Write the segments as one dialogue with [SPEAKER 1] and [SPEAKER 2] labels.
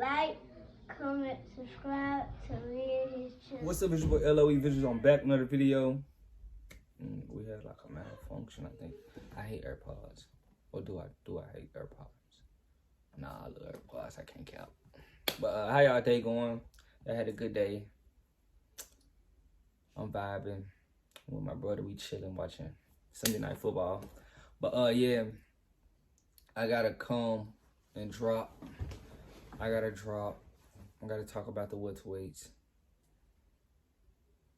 [SPEAKER 1] like, comment, subscribe to me and his channel.
[SPEAKER 2] What's up, it's your boy LOE Visuals. I'm back with another video. We had like a malfunction, I think. I hate AirPods. Or do I hate AirPods? Nah, I love AirPods. I can't count. But how y'all day going? I had a good day. I'm vibing with my brother. We chilling, watching Sunday Night Football. But yeah, I gotta come and drop. I gotta talk about the welterweights.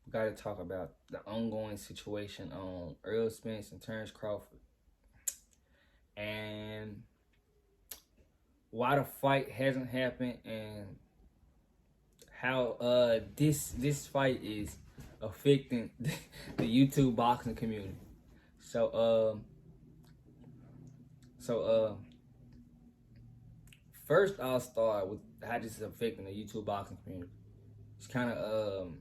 [SPEAKER 2] We gotta talk about the ongoing situation on Errol, Spence, and Terence Crawford, and why the fight hasn't happened, and how this fight is affecting the YouTube boxing community. So first I'll start with how this is affecting the YouTube boxing community. It's kind of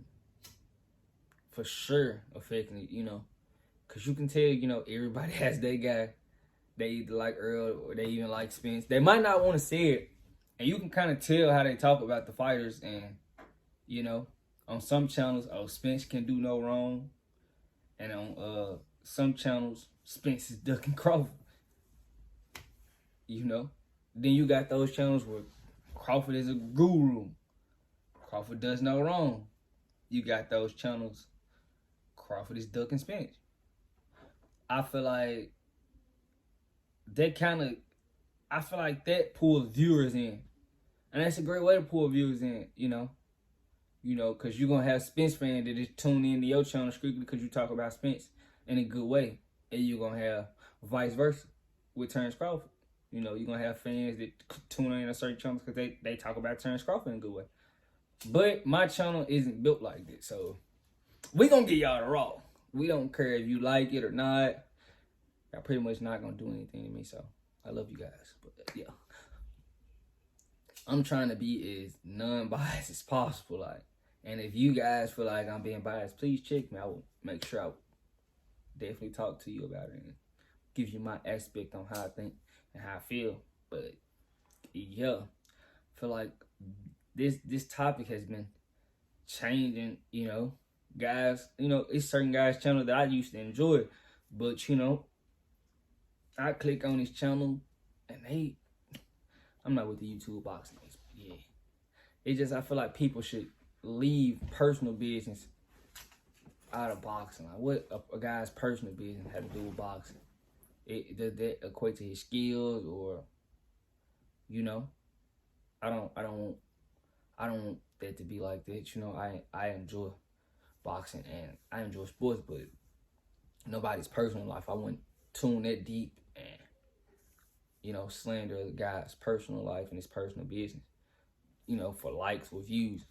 [SPEAKER 2] for sure affecting it, because you can tell, everybody has their guy. They either like Errol or they even like Spence. They might not want to say it, and you can kind of tell how they talk about the fighters. And on some channels, Spence can do no wrong, and on some channels, Spence is ducking Crawford. Then you got those channels where Crawford is a guru. Crawford does no wrong. You got those channels, Crawford is ducking Spence. I feel like that pulls viewers in. And that's a great way to pull viewers in, because you're going to have Spence fans that just tune in to your channel strictly because you talk about Spence in a good way. And you're going to have vice versa with Terence Crawford. You're going to have fans that tune in to certain channels because they talk about Terence Crawford in a good way. But my channel isn't built like that. So we going to get y'all the raw. We don't care if you like it or not. Y'all pretty much not going to do anything to me. So I love you guys. But yeah. I'm trying to be as non-biased as possible. And if you guys feel like I'm being biased, please check me. I will make sure I will definitely talk to you about it and give you my aspect on how I think and how I feel. But yeah, I feel like this topic has been changing, guys, it's certain guys' channel that I used to enjoy, but I click on his channel and I'm not with the YouTube boxing. Yeah. It's just I feel like people should leave personal business out of boxing. Like what a guy's personal business had to do with boxing. Does that equate to his skills or I don't want that to be like that. I enjoy boxing and I enjoy sports, but nobody's personal life. I wouldn't tune that deep and slander the guy's personal life and his personal business, for likes or views.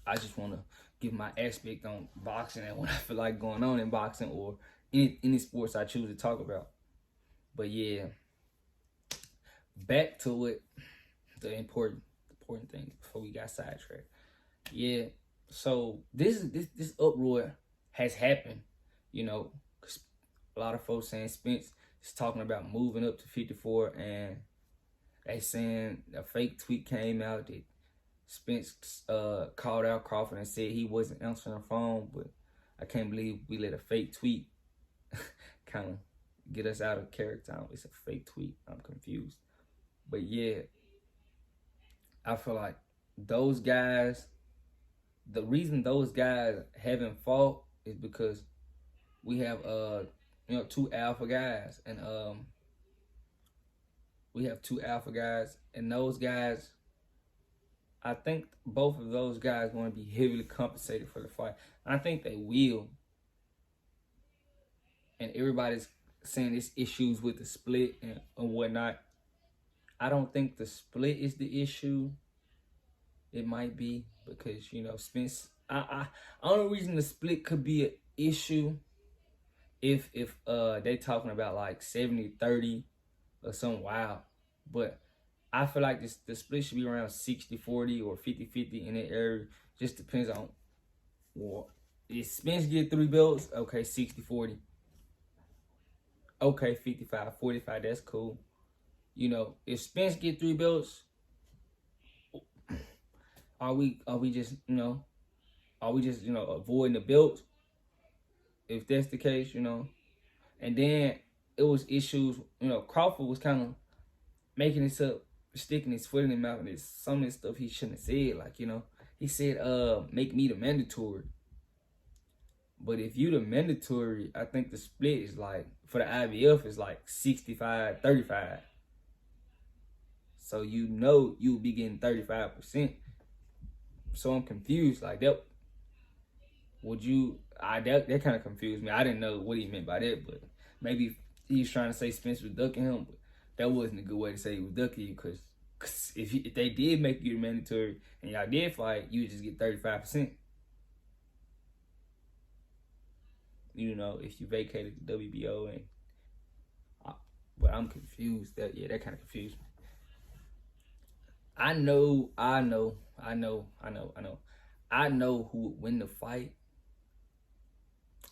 [SPEAKER 2] I just want to give my aspect on boxing and what I feel like going on in boxing or any sports I choose to talk about. But yeah, back to it, the important things before we got sidetracked. Yeah, so this uproar has happened, because a lot of folks saying Spence is talking about moving up to 54, and they saying a fake tweet came out that Spence called out Crawford and said he wasn't answering the phone. But I can't believe we let a fake tweet kind of get us out of character. It's a fake tweet. I'm confused. But yeah, I feel like those guys, the reason those guys haven't fought is because we have two alpha guys, and those guys, I think both of those guys want to be heavily compensated for the fight. I think they will. And everybody's saying there's issues with the split and whatnot. I don't think the split is the issue. It might be because, Spence, only reason the split could be an issue if they talking about like 70-30 or something wild. But I feel like the split should be around 60-40 or 50-50 in that area. Just depends on, well, if Spence get 3 belts, okay, 60-40. Okay, 55-45, that's cool. If Spence get 3 belts, Are we just avoiding the belt? If that's the case, and then it was issues. Crawford was kind of making this up, sticking his foot in his mouth, and it's some of this stuff he shouldn't have said. Like, he said, make me the mandatory. But if you the mandatory, I think the split is like, for the IBF, is like 65-35. So you'll be getting 35%. So I'm confused. Like, that kind of confused me. I didn't know what he meant by that, but maybe he's trying to say Spence was ducking him, but that wasn't a good way to say he was ducking you, because if they did make you the mandatory and y'all did fight, you would just get 35%. If you vacated the WBO, but I'm confused. That kind of confused me. I know who would win the fight,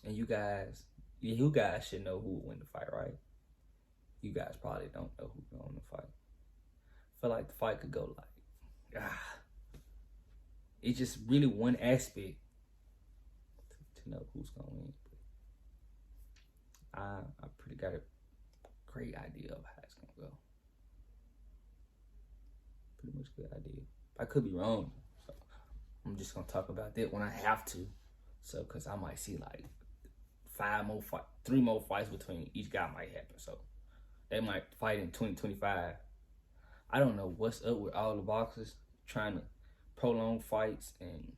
[SPEAKER 2] and you guys should know who would win the fight, right? You guys probably don't know who's going to win the fight. I feel like the fight could go like, it's just really one aspect to know who's going to win. But I pretty got a great idea of how it's going to go. Pretty much good idea. I could be wrong, so I'm just going to talk about that when I have to. So, because I might see like 3 more fights between each guy might happen. So, they might fight in 2025. I don't know what's up with all the boxers trying to prolong fights and,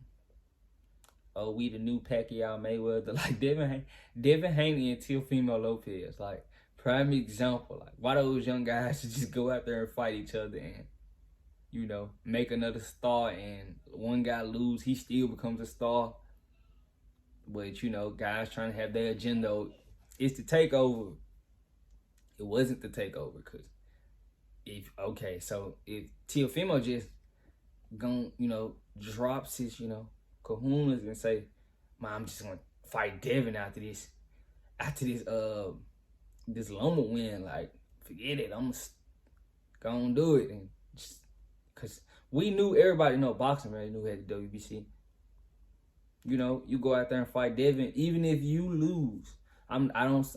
[SPEAKER 2] we the new Pacquiao Mayweather. Like, Devin Haney and Teofimo Lopez. Like, prime example. Like, why those young guys should just go out there and fight each other and, make another star, and one guy lose, he still becomes a star. But, guys trying to have their agenda. It's the takeover. It wasn't the takeover, because if Teofimo just drops his, kahunas and say, man, I'm just gonna fight Devin after this Loma win, like, forget it, I'm gonna do it. And just because we knew, everybody boxing, man, knew he had the WBC. You go out there and fight Devin, even if you lose. I'm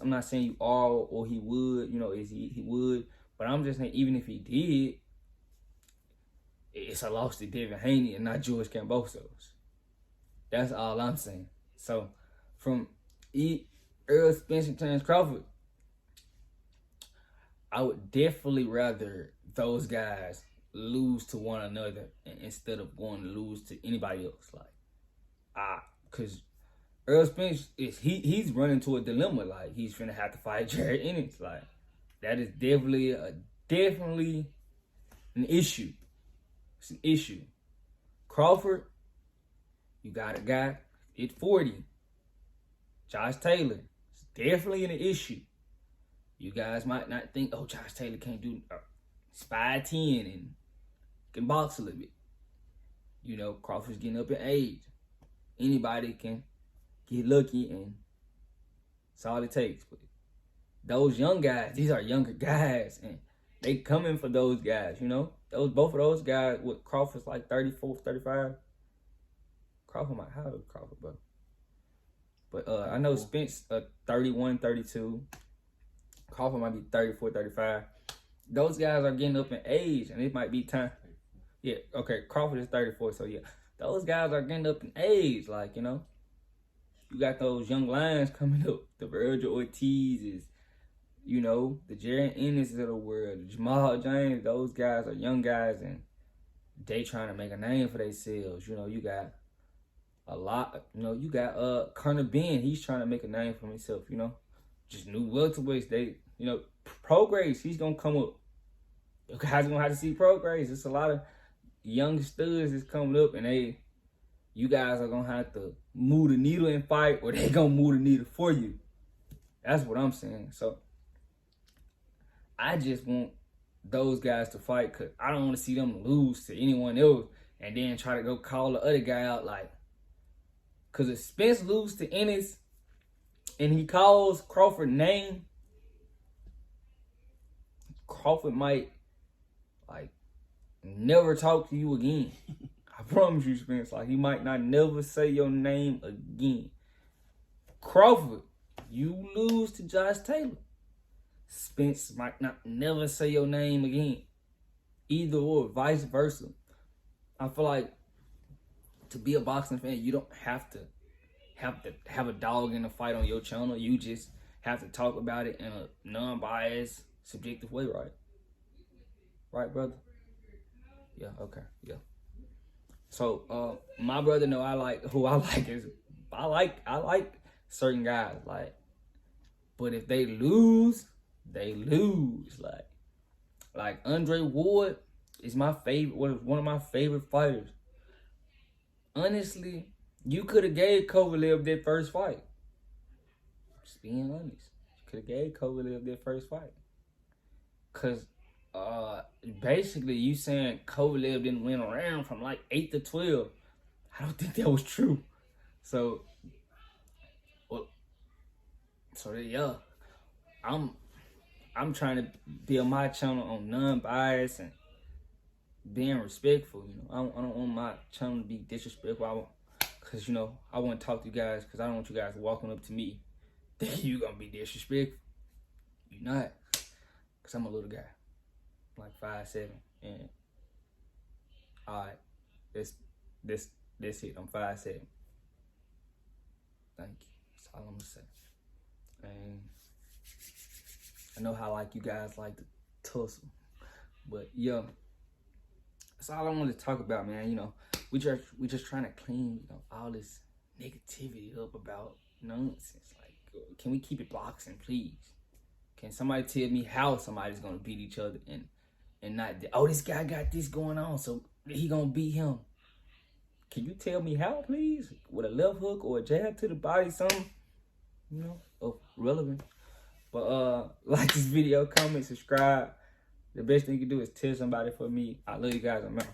[SPEAKER 2] not saying you are or he would, he would, but I'm just saying, even if he did, it's a loss to Devin Haney and not George Kambosos. That's all I'm saying. So, from Errol, Spence, and Terence Crawford, I would definitely rather those guys lose to one another instead of going to lose to anybody else. Like, because Errol Spence he's running to a dilemma. Like, he's finna have to fight Jared Ennis. Like, that is definitely an issue. It's an issue. Crawford, you got a guy at 40. Josh Taylor, it's definitely an issue. You guys might not think, Josh Taylor can't do, he's 5'10" and can box a little bit. Crawford's getting up in age. Anybody can get lucky, and that's all it takes. But those young guys, these are younger guys, and they coming for those guys, both of those guys, with Crawford's like 34, 35. Crawford might have Crawford, but I know Spence 31, 32. Crawford might be 34, 35. Those guys are getting up in age, and it might be time. Yeah, okay, Crawford is 34, so yeah. Those guys are getting up in age, like, you got those young lions coming up. The Virgil Ortizes, the Jared Ennis of the world, the Jamal James. Those guys are young guys, and they trying to make a name for themselves. You got a lot. You got Conor Ben. He's trying to make a name for himself. Just new welterweights. They, Prograis. He's gonna come up. You guys gonna have to see Prograis. It's a lot of young studs is coming up, and you guys are gonna have to move the needle and fight, or they gonna move the needle for you. That's what I'm saying. So I just want those guys to fight, because I don't want to see them lose to anyone else and then try to go call the other guy out. Like, because if Spence loses to Ennis and he calls Crawford name, Crawford might, like, never talk to you again. I promise you, Spence. Like, he might not never say your name again. Crawford, you lose to Josh Taylor. Spence might not never say your name again. Either or, vice versa. I feel like to be a boxing fan, you don't have to have a dog in the fight on your channel. You just have to talk about it in a non-biased, subjective way, right? Right, brother? Yeah, okay, yeah. So, my brother know I like certain guys, like, but if they lose, they lose. Like Andre Ward is my favorite, was one of my favorite fighters. Honestly, you could have gave Kovalev that first fight. Just being honest. You could have gave Kovalev that first fight. Cause basically you saying Kovalev didn't win a round from like 8 to 12. I don't think that was true. So yeah. I'm trying to build my channel on non-bias and being respectful. You know, I don't want my channel to be disrespectful. Cause I want to talk to you guys. Cause I don't want you guys walking up to me thinking you gonna be disrespectful. You're not. Cause I'm a little guy, like 5'7", and all right, this it. I'm 5'7". Thank you. That's all I'm gonna say. And I know how like you guys like to tussle, but yeah, that's all I wanted to talk about, man. We just trying to clean all this negativity up about nonsense. Like, can we keep it boxing, please? Can somebody tell me how somebody's gonna beat each other and not, oh, this guy got this going on, so he gonna beat him? Can you tell me how, please? With a left hook or a jab to the body, something, of relevant. But like this video, comment, subscribe. The best thing you can do is tell somebody for me. I love you guys. I'm out.